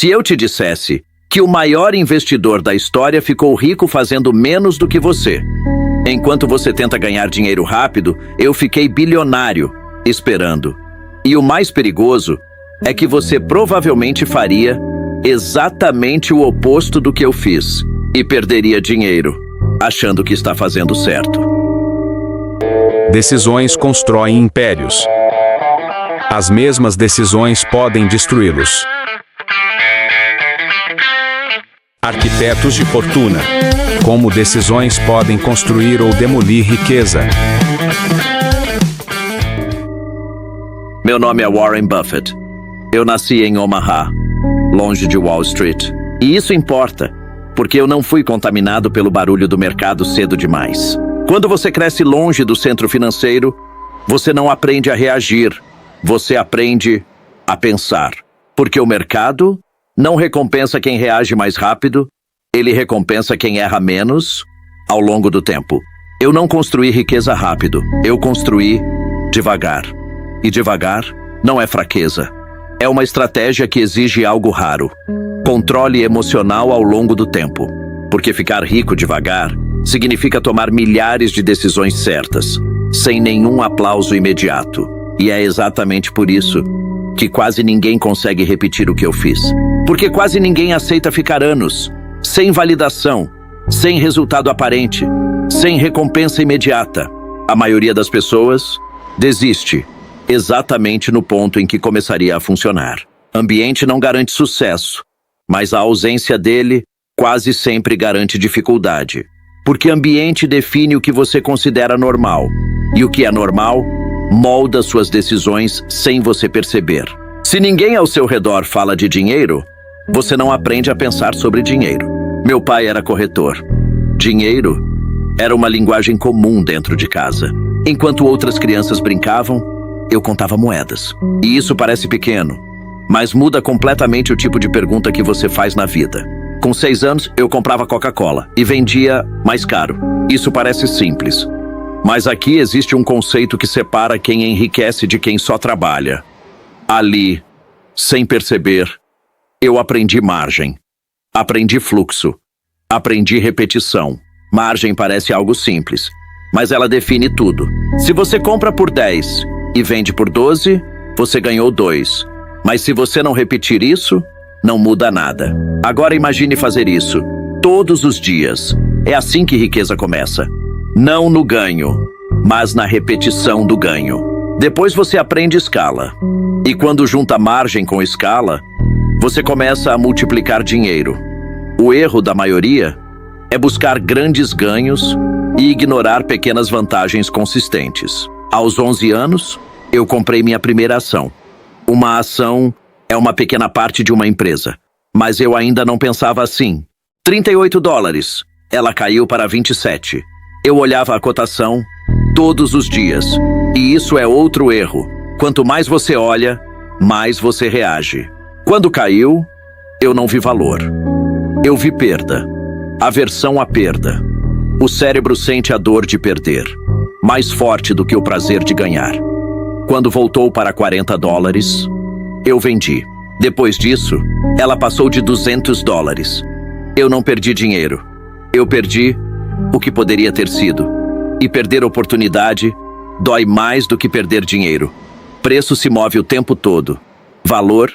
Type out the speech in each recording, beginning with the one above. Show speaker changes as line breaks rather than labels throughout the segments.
Se eu te dissesse que o maior investidor da história ficou rico fazendo menos do que você, enquanto você tenta ganhar dinheiro rápido, eu fiquei bilionário esperando. E o mais perigoso é que você provavelmente faria exatamente o oposto do que eu fiz e perderia dinheiro, achando que está fazendo certo.
Decisões constroem impérios. As mesmas decisões podem destruí-los. Arquitetos de fortuna. Como decisões podem construir ou demolir riqueza.
Meu nome é Warren Buffett. Eu nasci em Omaha, longe de Wall Street. E isso importa, porque eu não fui contaminado pelo barulho do mercado cedo demais. Quando você cresce longe do centro financeiro, você não aprende a reagir, você aprende a pensar. Porque o mercado não recompensa quem reage mais rápido, ele recompensa quem erra menos ao longo do tempo. Eu não construí riqueza rápido, eu construí devagar. E devagar não é fraqueza. É uma estratégia que exige algo raro: controle emocional ao longo do tempo. Porque ficar rico devagar significa tomar milhares de decisões certas, sem nenhum aplauso imediato. E é exatamente por isso que quase ninguém consegue repetir o que eu fiz. Porque quase ninguém aceita ficar anos, sem validação, sem resultado aparente, sem recompensa imediata. A maioria das pessoas desiste exatamente no ponto em que começaria a funcionar. Ambiente não garante sucesso, mas a ausência dele quase sempre garante dificuldade. Porque ambiente define o que você considera normal, e o que é normal molda suas decisões sem você perceber. Se ninguém ao seu redor fala de dinheiro, você não aprende a pensar sobre dinheiro. Meu pai era corretor. Dinheiro era uma linguagem comum dentro de casa. Enquanto outras crianças brincavam, eu contava moedas. E isso parece pequeno, mas muda completamente o tipo de pergunta que você faz na vida. Com 6 anos, eu comprava Coca-Cola e vendia mais caro. Isso parece simples. Mas aqui existe um conceito que separa quem enriquece de quem só trabalha. Ali, sem perceber, eu aprendi margem. Aprendi fluxo. Aprendi repetição. Margem parece algo simples, mas ela define tudo. Se você compra por 10 e vende por 12, você ganhou 2. Mas se você não repetir isso, não muda nada. Agora imagine fazer isso todos os dias. É assim que riqueza começa. Não no ganho, mas na repetição do ganho. Depois você aprende escala. E quando junta margem com escala, você começa a multiplicar dinheiro. O erro da maioria é buscar grandes ganhos e ignorar pequenas vantagens consistentes. Aos 11 anos, eu comprei minha primeira ação. Uma ação é uma pequena parte de uma empresa, mas eu ainda não pensava assim. $38. Ela caiu para 27. Eu olhava a cotação todos os dias. E isso é outro erro. Quanto mais você olha, mais você reage. Quando caiu, eu não vi valor. Eu vi perda. Aversão à perda. O cérebro sente a dor de perder, mais forte do que o prazer de ganhar. Quando voltou para $40, eu vendi. Depois disso, ela passou de $200. Eu não perdi dinheiro. Eu perdi o que poderia ter sido. E perder oportunidade dói mais do que perder dinheiro. Preço se move o tempo todo. Valor?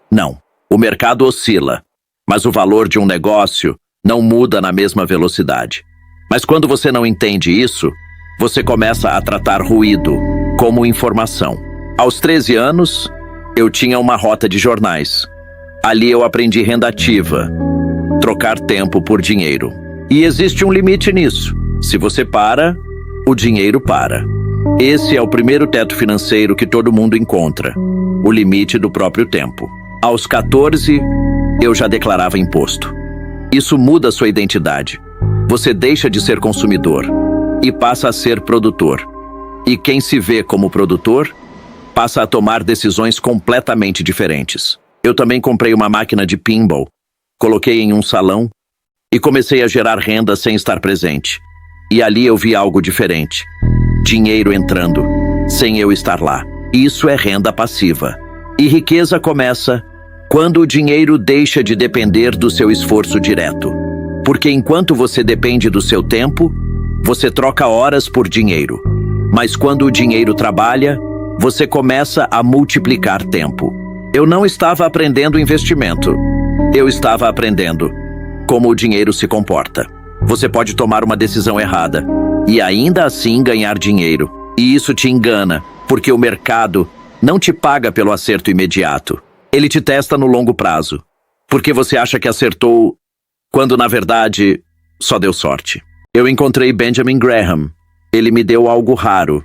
Não. O mercado oscila, mas o valor de um negócio não muda na mesma velocidade. Mas quando você não entende isso, você começa a tratar ruído como informação. Aos 13 anos, eu tinha uma rota de jornais. Ali eu aprendi renda ativa, trocar tempo por dinheiro. E existe um limite nisso. Se você para, o dinheiro para. Esse é o primeiro teto financeiro que todo mundo encontra, o limite do próprio tempo. Aos 14, eu já declarava imposto. Isso muda sua identidade. Você deixa de ser consumidor e passa a ser produtor. E quem se vê como produtor passa a tomar decisões completamente diferentes. Eu também comprei uma máquina de pinball, coloquei em um salão e comecei a gerar renda sem estar presente. E ali eu vi algo diferente. Dinheiro entrando, sem eu estar lá. Isso é renda passiva. E riqueza começa Quando o dinheiro deixa de depender do seu esforço direto. Porque enquanto você depende do seu tempo, você troca horas por dinheiro. Mas quando o dinheiro trabalha, você começa a multiplicar tempo. Eu não estava aprendendo investimento. Eu estava aprendendo como o dinheiro se comporta. Você pode tomar uma decisão errada e ainda assim ganhar dinheiro. E isso te engana, porque o mercado não te paga pelo acerto imediato. Ele te testa no longo prazo, porque você acha que acertou, quando na verdade só deu sorte. Eu encontrei Benjamin Graham. Ele me deu algo raro,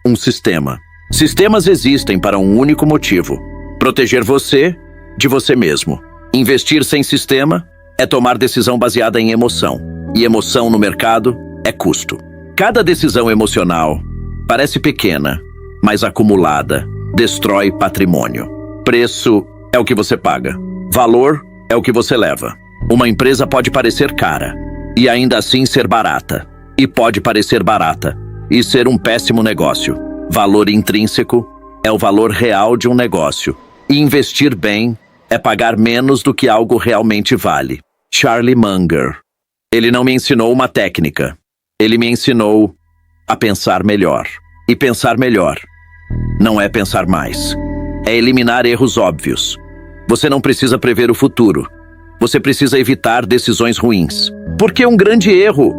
um sistema. Sistemas existem para um único motivo: proteger você de você mesmo. Investir sem sistema é tomar decisão baseada em emoção. E emoção no mercado é custo. Cada decisão emocional parece pequena, mas acumulada destrói patrimônio. Preço é o que você paga. Valor é o que você leva. Uma empresa pode parecer cara e ainda assim ser barata. E pode parecer barata e ser um péssimo negócio. Valor intrínseco é o valor real de um negócio. E investir bem é pagar menos do que algo realmente vale. Charlie Munger. Ele não me ensinou uma técnica. Ele me ensinou a pensar melhor. E pensar melhor não é pensar mais. É eliminar erros óbvios. Você não precisa prever o futuro. Você precisa evitar decisões ruins. Porque um grande erro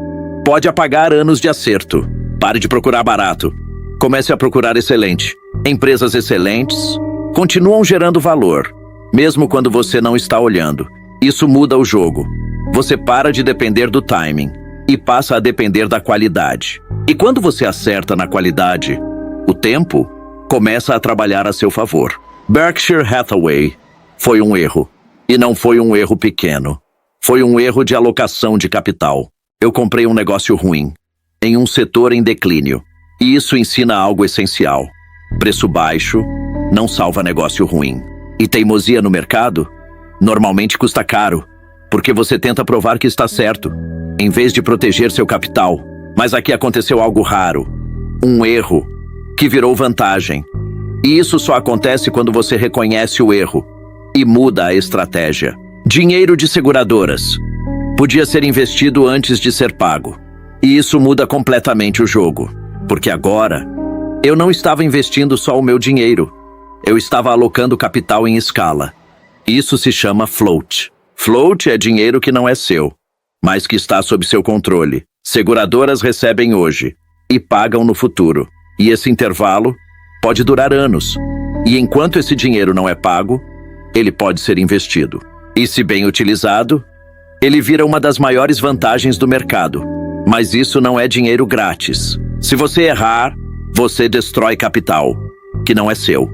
pode apagar anos de acerto. Pare de procurar barato. Comece a procurar excelente. Empresas excelentes continuam gerando valor, mesmo quando você não está olhando. Isso muda o jogo. Você para de depender do timing e passa a depender da qualidade. E quando você acerta na qualidade, o tempo começa a trabalhar a seu favor. Berkshire Hathaway foi um erro. E não foi um erro pequeno. Foi um erro de alocação de capital. Eu comprei um negócio ruim, em um setor em declínio. E isso ensina algo essencial. Preço baixo não salva negócio ruim. E teimosia no mercado normalmente custa caro, porque você tenta provar que está certo, em vez de proteger seu capital. Mas aqui aconteceu algo raro. Um erro que virou vantagem. E isso só acontece quando você reconhece o erro e muda a estratégia. Dinheiro de seguradoras podia ser investido antes de ser pago. E isso muda completamente o jogo. Porque agora, eu não estava investindo só o meu dinheiro. Eu estava alocando capital em escala. Isso se chama float. Float é dinheiro que não é seu, mas que está sob seu controle. Seguradoras recebem hoje e pagam no futuro. E esse intervalo pode durar anos. E enquanto esse dinheiro não é pago, ele pode ser investido. E se bem utilizado, ele vira uma das maiores vantagens do mercado. Mas isso não é dinheiro grátis. Se você errar, você destrói capital, que não é seu.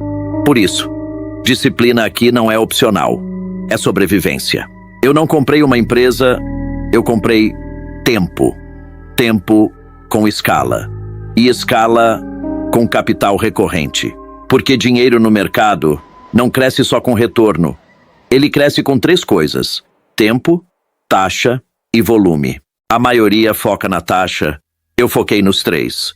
Por isso, disciplina aqui não é opcional. É sobrevivência. Eu não comprei uma empresa, eu comprei tempo. Tempo com escala. E escala com capital recorrente. Porque dinheiro no mercado não cresce só com retorno. Ele cresce com 3 coisas: tempo, taxa e volume. A maioria foca na taxa. Eu foquei nos 3.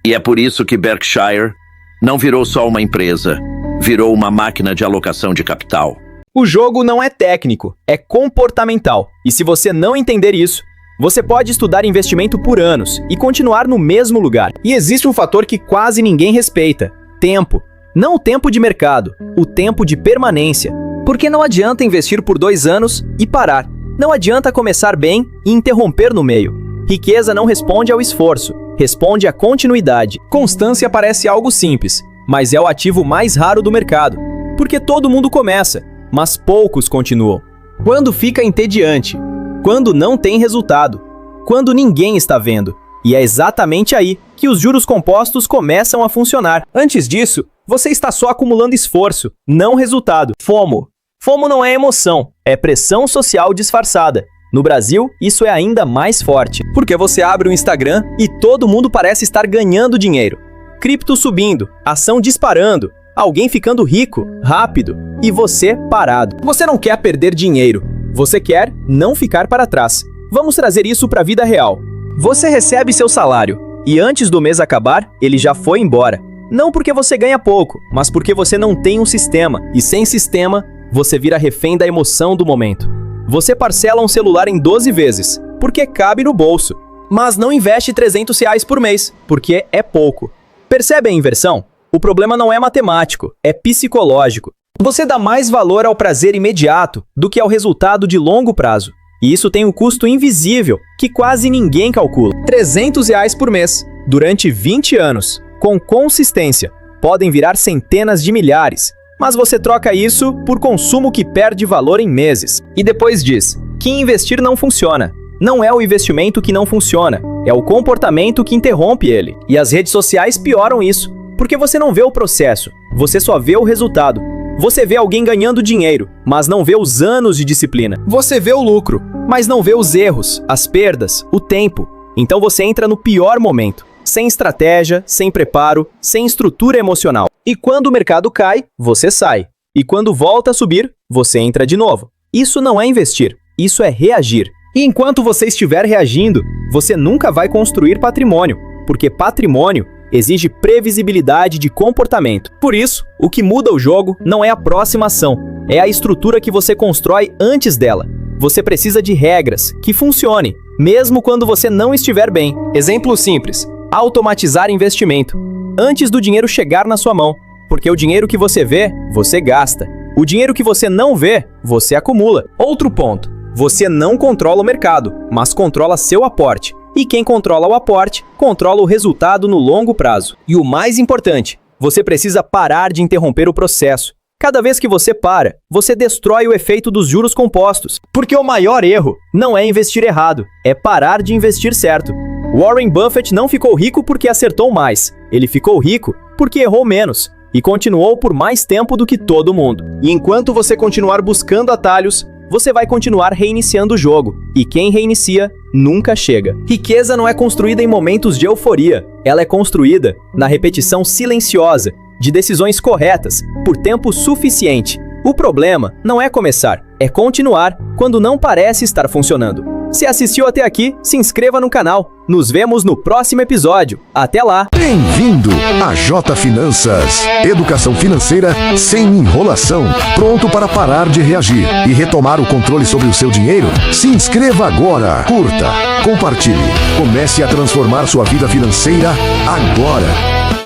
E é por isso que Berkshire não virou só uma empresa, virou uma máquina de alocação de capital.
O jogo não é técnico, é comportamental. E se você não entender isso, você pode estudar investimento por anos e continuar no mesmo lugar. E existe um fator que quase ninguém respeita: tempo. Não o tempo de mercado, o tempo de permanência. Porque não adianta investir por 2 anos e parar. Não adianta começar bem e interromper no meio. Riqueza não responde ao esforço, responde à continuidade. Constância parece algo simples, mas é o ativo mais raro do mercado. Porque todo mundo começa, mas poucos continuam. Quando fica entediante, quando não tem resultado, quando ninguém está vendo. E é exatamente aí que os juros compostos começam a funcionar. Antes disso, você está só acumulando esforço, não resultado. FOMO. FOMO não é emoção, é pressão social disfarçada. No Brasil, isso é ainda mais forte, porque você abre o Instagram e todo mundo parece estar ganhando dinheiro. Cripto subindo, ação disparando, alguém ficando rico, rápido, e você parado. Você não quer perder dinheiro, você quer não ficar para trás. Vamos trazer isso para a vida real. Você recebe seu salário, e antes do mês acabar, ele já foi embora. Não porque você ganha pouco, mas porque você não tem um sistema. E sem sistema, você vira refém da emoção do momento. Você parcela um celular em 12 vezes, porque cabe no bolso. Mas não investe R$300 por mês, porque é pouco. Percebe a inversão? O problema não é matemático, é psicológico. Você dá mais valor ao prazer imediato do que ao resultado de longo prazo. E isso tem um custo invisível, que quase ninguém calcula. R$300 por mês, durante 20 anos, com consistência. Podem virar centenas de milhares, mas você troca isso por consumo que perde valor em meses. E depois diz que investir não funciona. Não é o investimento que não funciona, é o comportamento que interrompe ele. E as redes sociais pioram isso, porque você não vê o processo, você só vê o resultado. Você vê alguém ganhando dinheiro, mas não vê os anos de disciplina. Você vê o lucro, mas não vê os erros, as perdas, o tempo. Então você entra no pior momento, sem estratégia, sem preparo, sem estrutura emocional. E quando o mercado cai, você sai. E quando volta a subir, você entra de novo. Isso não é investir, isso é reagir. E enquanto você estiver reagindo, você nunca vai construir patrimônio, porque patrimônio exige previsibilidade de comportamento. Por isso, o que muda o jogo não é a próxima ação, é a estrutura que você constrói antes dela. Você precisa de regras que funcionem, mesmo quando você não estiver bem. Exemplo simples: automatizar investimento, antes do dinheiro chegar na sua mão, porque o dinheiro que você vê, você gasta. O dinheiro que você não vê, você acumula. Outro ponto: você não controla o mercado, mas controla seu aporte. E quem controla o aporte, controla o resultado no longo prazo. E o mais importante, você precisa parar de interromper o processo. Cada vez que você para, você destrói o efeito dos juros compostos. Porque o maior erro não é investir errado, é parar de investir certo. Warren Buffett não ficou rico porque acertou mais. Ele ficou rico porque errou menos. E continuou por mais tempo do que todo mundo. E enquanto você continuar buscando atalhos, você vai continuar reiniciando o jogo. E quem reinicia, nunca chega. Riqueza não é construída em momentos de euforia. Ela é construída na repetição silenciosa de decisões corretas por tempo suficiente. O problema não é começar, é continuar quando não parece estar funcionando. Se assistiu até aqui, se inscreva no canal. Nos vemos no próximo episódio. Até lá!
Bem-vindo a J Finanças. Educação financeira sem enrolação. Pronto para parar de reagir e retomar o controle sobre o seu dinheiro? Se inscreva agora. Curta, compartilhe. Comece a transformar sua vida financeira agora.